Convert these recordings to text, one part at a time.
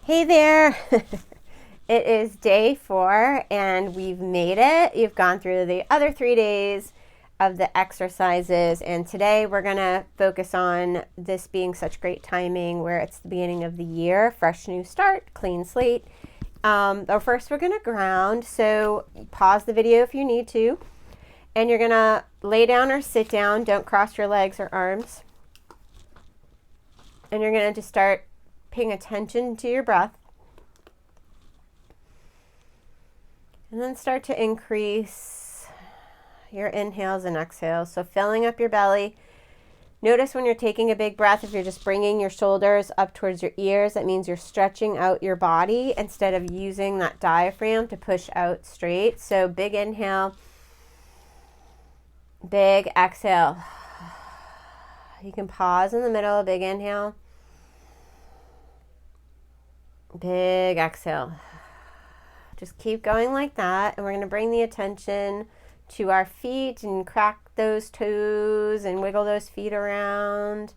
Hey there. It is day 4 and we've made it. You've gone through the other 3 days of the exercises, and today we're going to focus on this being such great timing where it's the beginning of the year, fresh new start, clean slate. First we're going to ground, so pause the video if you need to, and you're going to lay down or sit down. Don't cross your legs or arms. And you're going to just start paying attention to your breath. And then start to increase your inhales and exhales. So filling up your belly. Notice when you're taking a big breath, if you're just bringing your shoulders up towards your ears, that means you're stretching out your body instead of using that diaphragm to push out straight. So big inhale, big exhale. You can pause in the middle, big inhale, big exhale. Just keep going like that, and we're going to bring the attention to our feet and crack those toes and wiggle those feet around,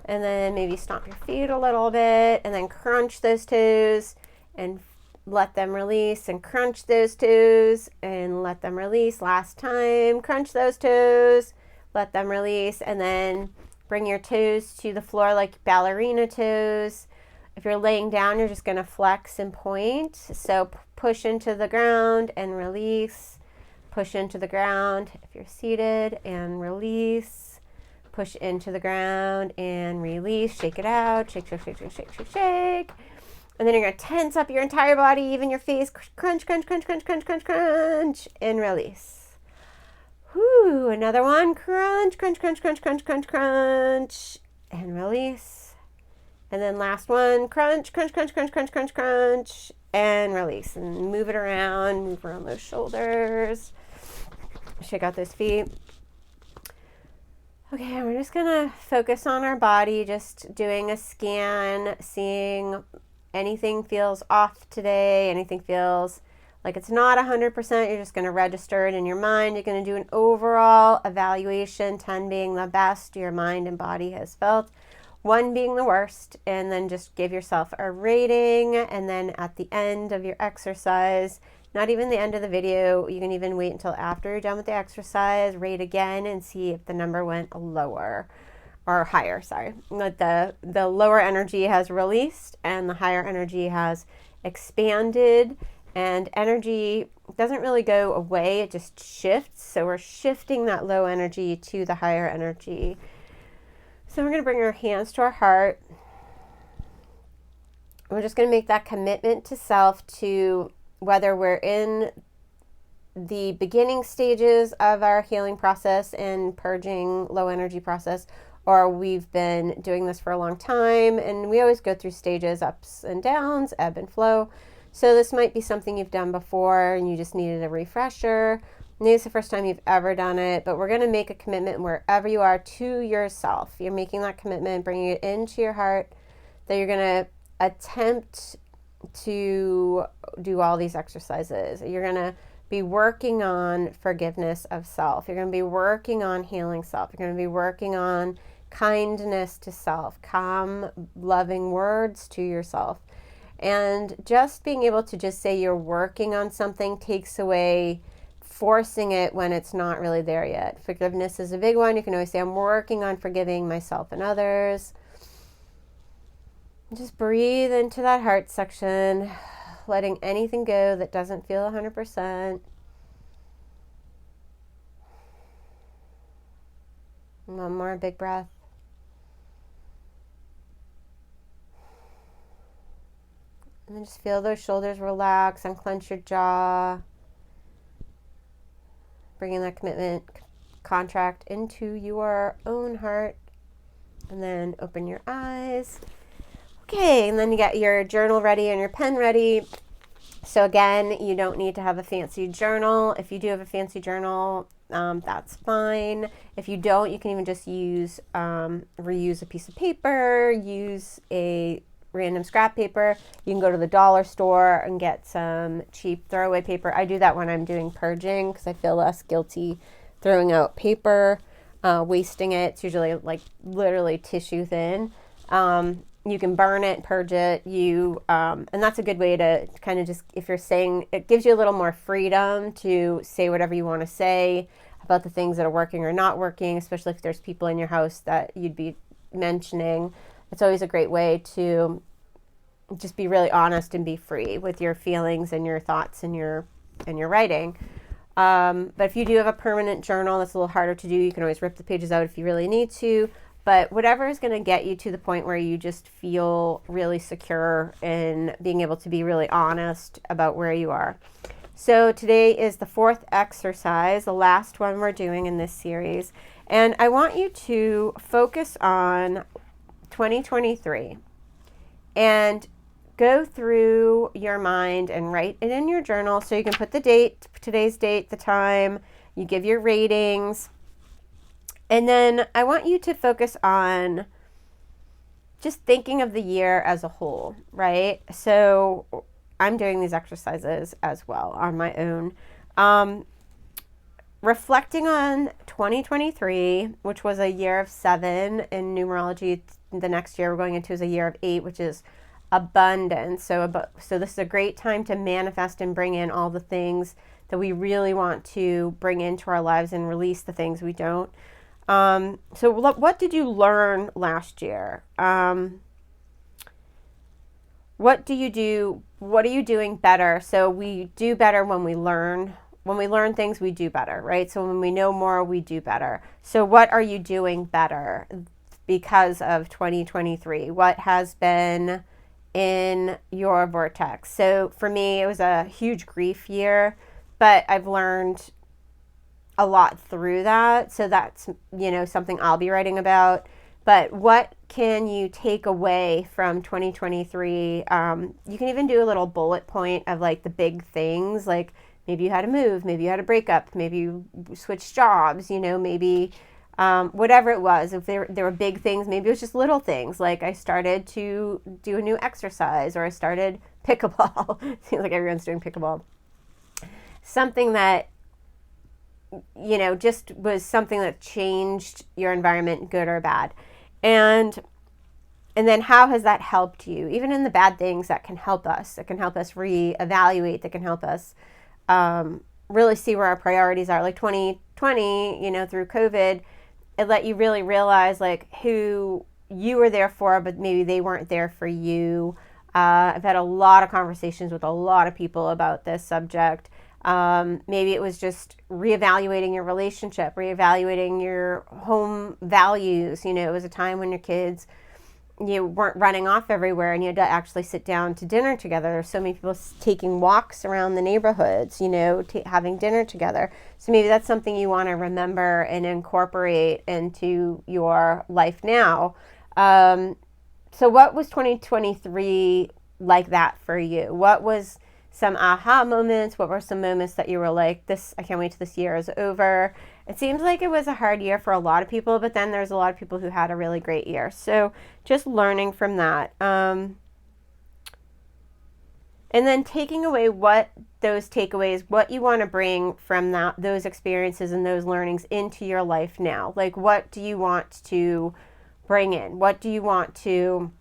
and then maybe stomp your feet a little bit, and then crunch those toes and let them release, and crunch those toes and let them release. Last time, crunch those toes, let them release, and then bring your toes to the floor like ballerina toes. If you're laying down, you're just going to flex and point. So push into the ground and release. Push into the ground if you're seated and release. Push into the ground and release. Shake it out. Shake, shake, shake, shake, shake, shake, shake. And then you're going to tense up your entire body, even your face. Crunch, crunch, crunch, crunch, crunch, crunch, crunch, and release. Whoo, another one. Crunch, crunch, crunch, crunch, crunch, crunch, crunch, and release. And then last one, crunch, crunch, crunch, crunch, crunch, crunch, crunch, and release. And move it around, move around those shoulders. Shake out those feet. Okay, we're just gonna focus on our body, just doing a scan, seeing anything feels off today, anything feels like it's not 100%. You're just gonna register it in your mind. You're gonna do an overall evaluation, 10 being the best your mind and body has felt, 1 being the worst, and then just give yourself a rating. And then at the end of your exercise, not even the end of the video, you can even wait until after you're done with the exercise, rate again and see if the number went lower or higher, sorry. The lower energy has released and the higher energy has expanded. And energy doesn't really go away, it just shifts. So we're shifting that low energy to the higher energy. So we're going to bring our hands to our heart. We're just going to make that commitment to self, to whether we're in the beginning stages of our healing process and purging low energy process, or we've been doing this for a long time, and we always go through stages, ups and downs, ebb and flow. So this might be something you've done before and you just needed a refresher. Maybe it's the first time you've ever done it, but we're going to make a commitment wherever you are to yourself. You're making that commitment, bringing it into your heart, that you're going to attempt to do all these exercises. You're going to be working on forgiveness of self. You're going to be working on healing self. You're going to be working on kindness to self, calm, loving words to yourself. And just being able to just say you're working on something takes away forcing it when it's not really there yet. Forgiveness is a big one. You can always say, I'm working on forgiving myself and others. Just breathe into that heart section, letting anything go that doesn't feel 100%. One more big breath. And then just feel those shoulders relax, unclench your jaw. Bringing that commitment, contract into your own heart. And then open your eyes. Okay, and then you got your journal ready and your pen ready. So again, you don't need to have a fancy journal. If you do have a fancy journal, that's fine. If you don't, you can even just reuse a piece of paper, use a random scrap paper. You can go to the dollar store and get some cheap throwaway paper. I do that when I'm doing purging because I feel less guilty throwing out paper, wasting it. It's usually like literally tissue thin. You can burn it, purge it. And that's a good way to kind of just, if you're saying, it gives you a little more freedom to say whatever you want to say about the things that are working or not working, especially if there's people in your house that you'd be mentioning. It's always a great way to just be really honest and be free with your feelings and your thoughts and your writing. But if you do have a permanent journal, that's a little harder to do. You can always rip the pages out if you really need to. But whatever is going to get you to the point where you just feel really secure in being able to be really honest about where you are. So today is the 4th exercise, the last one we're doing in this series. And I want you to focus on 2023 and go through your mind and write it in your journal so you can put the date, today's date, the time, you give your ratings. And then I want you to focus on just thinking of the year as a whole, right? So I'm doing these exercises as well on my own. Reflecting on 2023, which was a year of 7 in numerology. The next year we're going into is a year of 8, which is abundance. So this is a great time to manifest and bring in all the things that we really want to bring into our lives and release the things we don't. So what did you learn last year? What do you do? What are you doing better? So we do better when we learn. When we learn things, we do better, right? So when we know more, we do better. So what are you doing better because of 2023? What has been in your vortex? So for me, it was a huge grief year, but I've learned a lot through that. So that's, something I'll be writing about. But what can you take away from 2023? You can even do a little bullet point of like the big things, like maybe you had to move, maybe you had a breakup, maybe you switched jobs, maybe whatever it was. If there were big things, maybe it was just little things, like I started to do a new exercise, or I started pickleball. Seems like everyone's doing pickleball. Something that, just was something that changed your environment, good or bad. And then how has that helped you? Even in the bad things, that can help us. That can help us reevaluate. That can help us really see where our priorities are. Like 2020, through COVID, it let you really realize like who you were there for, but maybe they weren't there for you. I've had a lot of conversations with a lot of people about this subject. Maybe it was just reevaluating your relationship, reevaluating your home values. It was a time when your kids, weren't running off everywhere and you had to actually sit down to dinner together. There's so many people taking walks around the neighborhoods, having dinner together. So maybe that's something you want to remember and incorporate into your life now. So what was 2023 like that for you? What was some aha moments? What were some moments that you were like, I can't wait till this year is over? It seems like it was a hard year for a lot of people, but then there's a lot of people who had a really great year. So just learning from that. And then taking away what you want to bring from those experiences and those learnings into your life now. Like, what do you want to bring in? What do you want to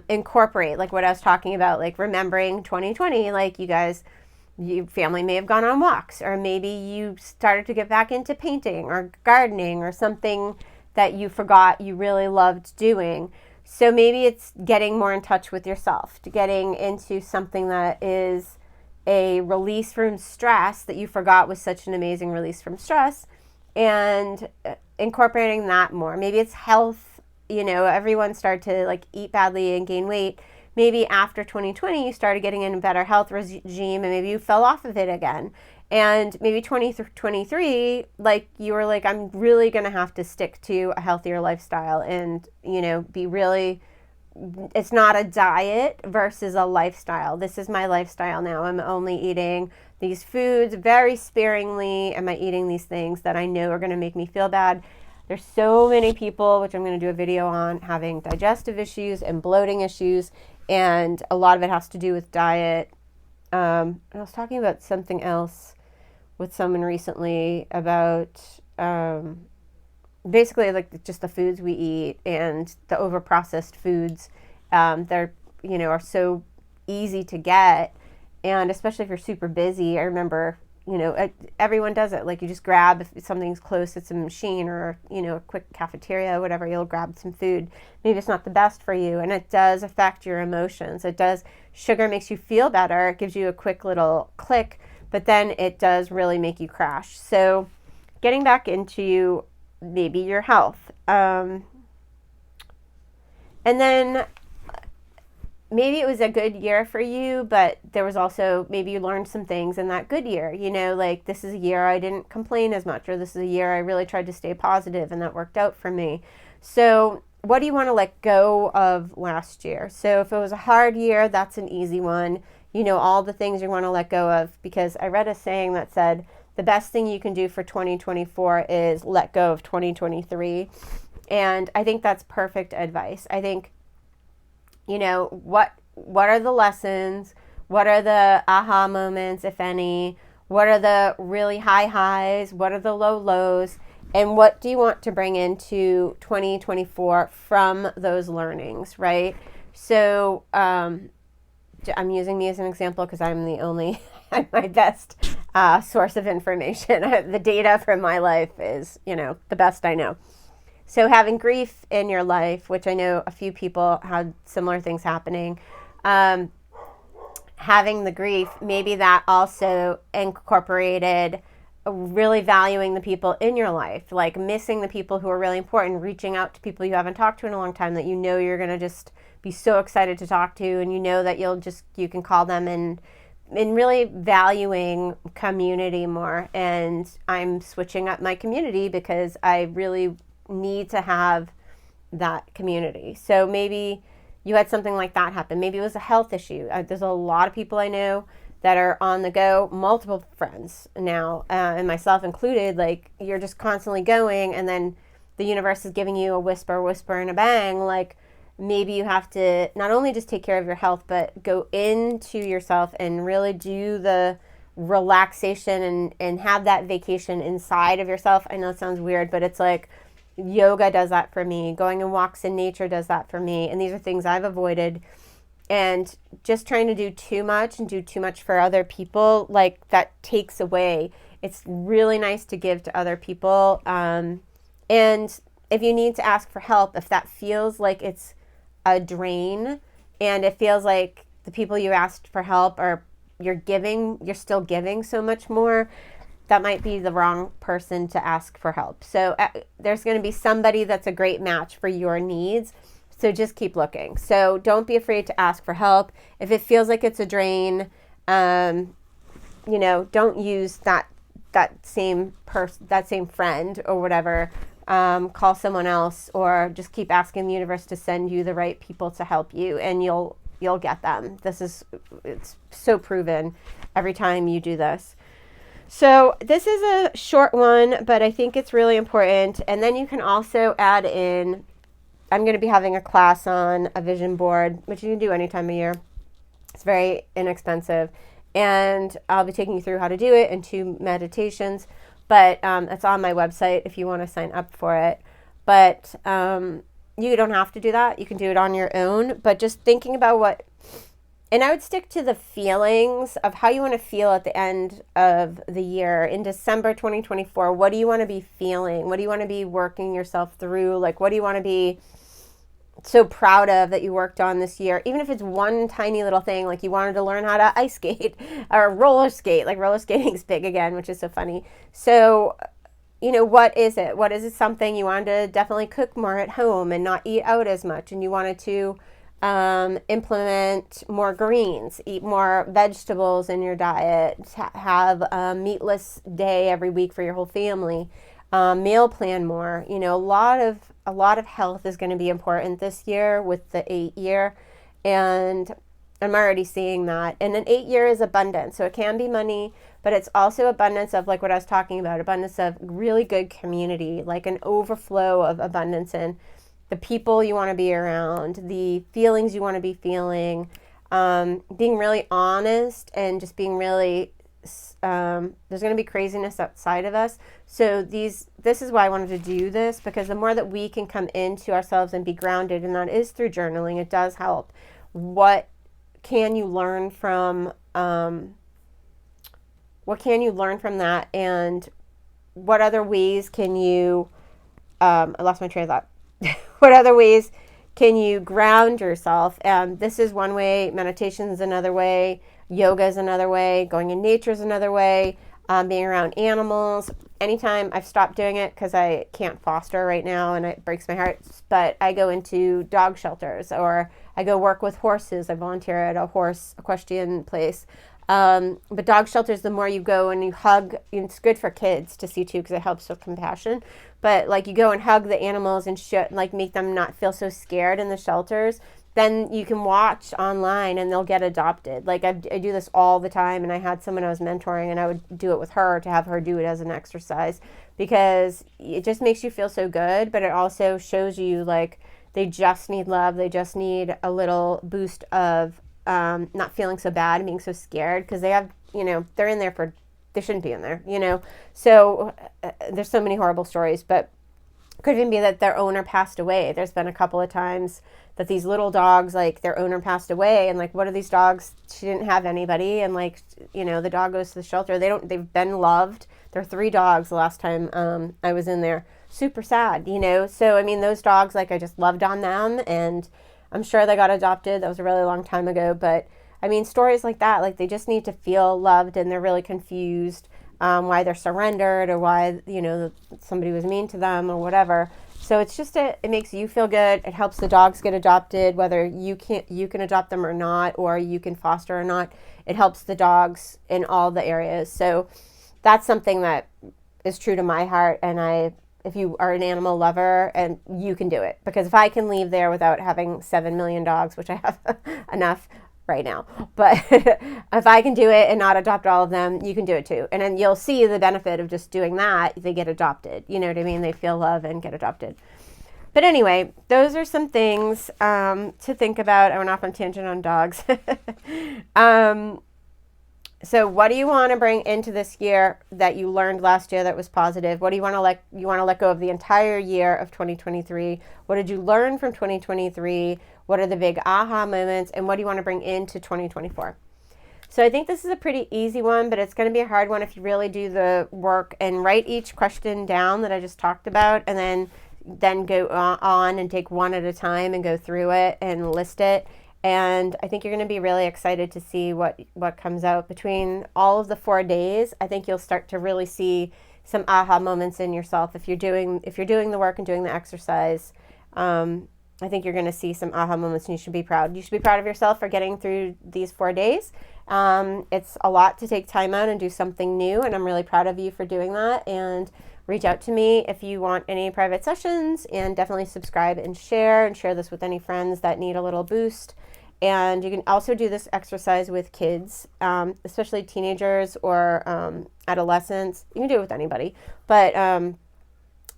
incorporate? Like what I was talking about, like remembering 2020, like your family may have gone on walks, or maybe you started to get back into painting or gardening or something that you forgot you really loved doing. So maybe it's getting more in touch with yourself, to getting into something that is a release from stress that you forgot was such an amazing release from stress, and incorporating that more. Maybe it's health. Everyone started to like eat badly and gain weight. Maybe after 2020, you started getting in a better health regime, and maybe you fell off of it again. And maybe 2023, like you were like, I'm really going to have to stick to a healthier lifestyle and, it's not a diet versus a lifestyle. This is my lifestyle now. I'm only eating these foods very sparingly. Am I eating these things that I know are going to make me feel bad? There's so many people, which I'm going to do a video on, having digestive issues and bloating issues. And a lot of it has to do with diet. I was talking about something else with someone recently about, basically like just the foods we eat and the over processed foods, they're, are so easy to get. And especially if you're super busy, I remember, everyone does it. Like you just grab, if something's close, it's a machine or, a quick cafeteria, whatever, you'll grab some food. Maybe it's not the best for you. And it does affect your emotions. Sugar makes you feel better. It gives you a quick little click, but then it does really make you crash. So getting back into maybe your health. And then maybe it was a good year for you, but there was also, maybe you learned some things in that good year, like this is a year I didn't complain as much, or this is a year I really tried to stay positive and that worked out for me. So what do you want to let go of last year? So if it was a hard year, that's an easy one. All the things you want to let go of, because I read a saying that said, the best thing you can do for 2024 is let go of 2023. And I think that's perfect advice. I think, what are the lessons? What are the aha moments, if any? What are the really high highs? What are the low lows? And what do you want to bring into 2024 from those learnings, right? So I'm using me as an example because I'm my best source of information. The data from my life is, the best I know. So having grief in your life, which I know a few people had similar things happening, having the grief, maybe that also incorporated really valuing the people in your life, like missing the people who are really important, reaching out to people you haven't talked to in a long time that you're going to just be so excited to talk to, and that you can call them, and really valuing community more. And I'm switching up my community because I really need to have that community. So maybe you had something like that happen. Maybe it was a health issue. There's a lot of people I know that are on the go, multiple friends now, and myself included. Like you're just constantly going, and then the universe is giving you a whisper and a bang. Like maybe you have to not only just take care of your health, but go into yourself and really do the relaxation and have that vacation inside of yourself. I know it sounds weird, but it's like yoga does that for me. Going on walks in nature does that for me. And these are things I've avoided. And just trying to do too much and do too much for other people, like that takes away. It's really nice to give to other people. And if you need to ask for help, if that feels like it's a drain and it feels like the people you asked for help you're still giving so much more, that might be the wrong person to ask for help. So there's going to be somebody that's a great match for your needs. So just keep looking. So don't be afraid to ask for help. If it feels like it's a drain, don't use that same friend or whatever. Call someone else, or just keep asking the universe to send you the right people to help you, and you'll get them. It's so proven every time you do this. So this is a short one, but I think it's really important. And then you can also add in, I'm going to be having a class on a vision board, which you can do any time of year. It's very inexpensive. And I'll be taking you through how to do it and 2 meditations. But it's on my website if you want to sign up for it. But you don't have to do that. You can do it on your own. But just thinking about and I would stick to the feelings of how you want to feel at the end of the year. In December 2024, what do you want to be feeling? What do you want to be working yourself through? Like, what do you want to be so proud of that you worked on this year? Even if it's one tiny little thing, like you wanted to learn how to ice skate or roller skate. Like roller skating's big again, which is so funny. So, what is it? What is it? Something you wanted to definitely cook more at home and not eat out as much, and you wanted to implement more greens, eat more vegetables in your diet, have a meatless day every week for your whole family, meal plan more. A lot of health is going to be important this year with the 8 year, and I'm already seeing that. And an 8 year is abundance, so it can be money, but it's also abundance of, like what I was talking about, abundance of really good community, like an overflow of abundance in the people you want to be around, the feelings you want to be feeling, being really honest and just being really there's going to be craziness outside of us. So this is why I wanted to do this, because the more that we can come into ourselves and be grounded, and that is through journaling, it does help. What can you learn from that, and what other ways can you I lost my train of thought. What other ways can you ground yourself? And this is one way. Meditation is another way. Yoga is another way. Going in nature is another way. Being around animals. Anytime I've stopped doing it because I can't foster right now and it breaks my heart, but I go into dog shelters, or I go work with horses. I volunteer at a horse equestrian place. But dog shelters, the more you go and you hug, it's good for kids to see too, because it helps with compassion. But like, you go and hug the animals and like make them not feel so scared in the shelters. Then you can watch online and they'll get adopted. Like I do this all the time, and I had someone I was mentoring, and I would do it with her to have her do it as an exercise, because it just makes you feel so good. But it also shows you like they just need love. They just need a little boost of not feeling so bad and being so scared, because they have, they're in there for, they shouldn't be in there, So there's so many horrible stories, but it could even be that their owner passed away. There's been a couple of times that these little dogs, like their owner passed away, and like, what are these dogs? She didn't have anybody, and like, the dog goes to the shelter. They've been loved. There are 3 dogs the last time I was in there. Super sad, So I mean, those dogs, like, I just loved on them, and I'm sure they got adopted. That was a really long time ago. But I mean, stories like that, like, they just need to feel loved, and they're really confused why they're surrendered, or why, somebody was mean to them or whatever. So it's just, it makes you feel good. It helps the dogs get adopted, whether you can adopt them or not, or you can foster or not. It helps the dogs in all the areas. So that's something that is true to my heart. And if you are an animal lover, and you can do it, because if I can leave there without having 7 million dogs, which I have enough right now, but if I can do it and not adopt all of them, you can do it too. And then you'll see the benefit of just doing that. They get adopted. You know what I mean? They feel love and get adopted. But anyway, those are some things to think about. I went off on tangent on dogs. So what do you want to bring into this year that you learned last year that was positive? What do you want to let go of the entire year of 2023? What did you learn from 2023? What are the big aha moments? And what do you want to bring into 2024? So I think this is a pretty easy one, but it's going to be a hard one if you really do the work and write each question down that I just talked about, and then go on and take one at a time and go through it and list it. And I think you're going to be really excited to see what comes out between all of the 4 days. I think you'll start to really see some aha moments in yourself if you're doing the work and doing the exercise. I think you're going to see some aha moments, and you should be proud. You should be proud of yourself for getting through these 4 days. It's a lot to take time out and do something new, and I'm really proud of you for doing that. And reach out to me if you want any private sessions, and definitely subscribe and share this with any friends that need a little boost. And you can also do this exercise with kids, especially teenagers or adolescents. You can do it with anybody, but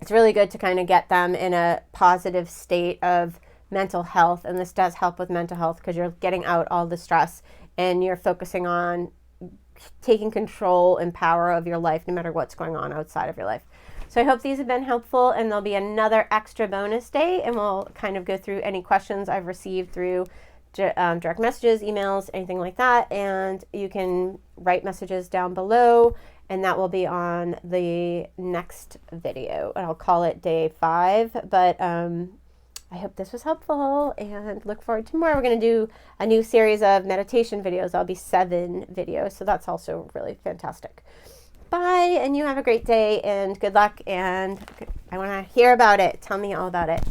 it's really good to kind of get them in a positive state of mental health. And this does help with mental health, because you're getting out all the stress and you're focusing on taking control and power of your life, no matter what's going on outside of your life. So I hope these have been helpful, and there'll be another extra bonus day, and we'll kind of go through any questions I've received through direct messages, emails, anything like that. And you can write messages down below, and that will be on the next video, and I'll call it day 5. But I hope this was helpful, and look forward to more. We're going to do a new series of meditation videos. That'll be 7 videos, so that's also really fantastic. Bye, and you have a great day, and good luck, and I want to hear about it. Tell me all about it.